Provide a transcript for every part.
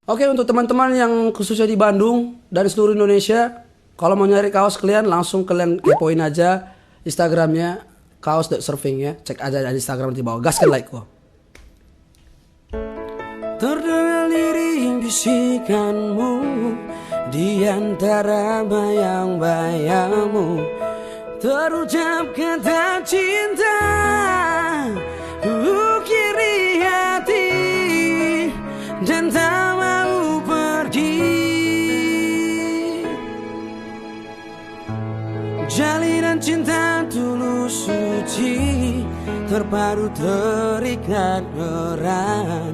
Oke, untuk teman-teman yang khususnya di Bandung dan seluruh Indonesia, kalau mau nyari kaos kalian langsung kalian kepoin aja Instagramnya kaos.surfing ya. Cek aja di Instagram di bawah. Gaskan like kok. Terdengar liring bisikanmu di antara bayang-bayangmu, terucap kata cinta, ukiri hati dan tak mau pergi. Jalinan cinta tulus suci terpadu terikat erat,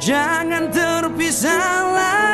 jangan terpisah lagi.